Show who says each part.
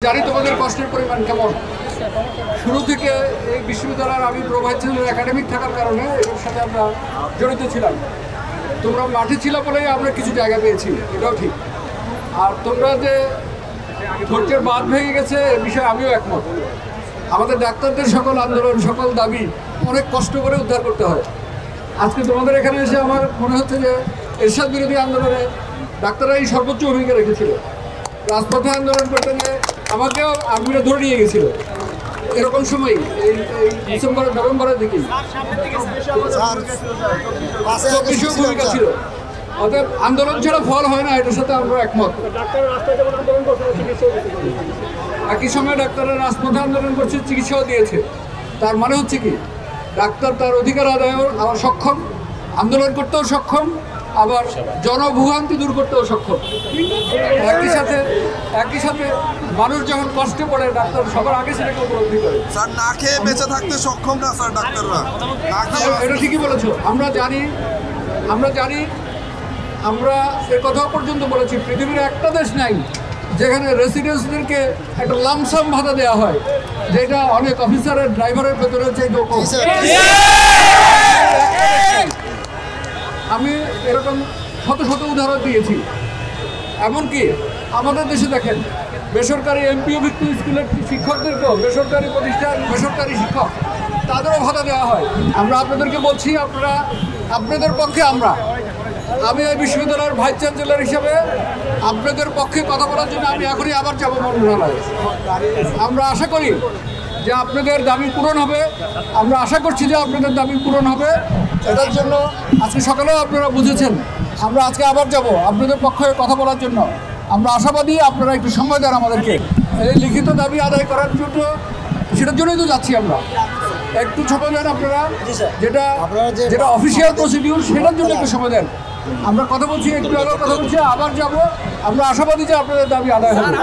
Speaker 1: জানি তোমাদের কষ্টের পরিমাণ কেমন। শুরু থেকে এই বিশ্ববিদ্যালয়ের আমি প্রোভাইড একাডেমিক থাকার কারণে এর সাথে আমরা জড়িত ছিলাম। তোমরা মাঠে ছিল বলেই আমরা কিছু জায়গা পেয়েছি, এটাও ঠিক। আর তোমরা যে ধৈর্যের বাঁধ ভেঙে গেছে এ বিষয়ে আমিও একমত। আমাদের ডাক্তারদের সকল আন্দোলন, সকল দাবি অনেক কষ্ট করে উদ্ধার করতে হয়। আজকে তোমাদের এখানে এসে আমার মনে হচ্ছে যে এরশাদ বিরোধী আন্দোলনে ডাক্তাররাই সর্বোচ্চ ভূমিকা রেখেছিল। রাজপথে আন্দোলন করতে গিয়ে আমাকেও আর্মিরা ধরে নিয়ে গেছিল। এরকম সময় এই ডিসেম্বর নভেম্বরের দিকে ভূমিকা ছিল। অতএব আন্দোলন ছাড়া ফল হয় না, এটার সাথে আমরা একমত। একই সময় ডাক্তাররা রাজপথে আন্দোলন করছে, চিকিৎসাও দিয়েছে। তার মানে হচ্ছে কি, ডাক্তার তার অধিকার আদায়েও সক্ষম, আন্দোলন করতেও সক্ষম, আবার জনভোগান্তি দূর করতেও সক্ষম। একই সাথে মানুষ যখন কষ্টে পড়ে ডাক্তার সবার আগে সেটাকে উপলব্ধি করে।
Speaker 2: স্যার না খেয়ে বেঁচে থাকতে সক্ষম না স্যার ডাক্তাররা।
Speaker 1: এটা ঠিকই বলেছো। আমরা জানি আমরা এ কথাও পর্যন্ত বলেছি, পৃথিবীর একটা দেশ নাই যেখানে রেসিডেন্টসদেরকে একটা লামসাম ভাতা দেওয়া হয়, যেটা অনেক অফিসারের ড্রাইভারের ভেতরে চাইতেও কম। আমি এরকম শত শত উদাহরণ দিয়েছি। এমনকি আমাদের দেশে দেখেন, বেসরকারি এমপিও ভিত্তিক স্কুলের শিক্ষকদেরকেও, বেসরকারি প্রতিষ্ঠান, বেসরকারি শিক্ষক, তাদেরও ভাতা দেওয়া হয়। আমরা আপনাদেরকে বলছি, আপনাদের পক্ষে আমি এই বিশ্ববিদ্যালয়ের ভাইস চ্যান্সেলর হিসেবে আপনাদের পক্ষে কথা বলার জন্য আমি এখনই আবার যাব মন্ত্রণালয়ে। আমরা আশা করি যে আপনাদের দাবি পূরণ হবে। আমরা আশা করছি যে আপনাদের দাবি পূরণ হবে। এটার জন্য আজকে সকালেও আপনারা বুঝেছেন, আমরা আজকে আবার যাব আপনাদের পক্ষে কথা বলার জন্য। আমরা আশাবাদী আপনারা একটু সময় দেন আমাদেরকে এই লিখিত দাবি আদায় করার জন্য। সেটার জন্যই তো যাচ্ছি আমরা। একটু সময় দেন আপনারা, যেটা অফিসিয়াল প্রসিডিউর, সেটার জন্য একটু সময় দেন। আমরা কথা বলছি, একটু আগে কথা বলছি, আবার যাব। আমরা আশাবাদী যে আপনাদের দাবি আদায় হবে।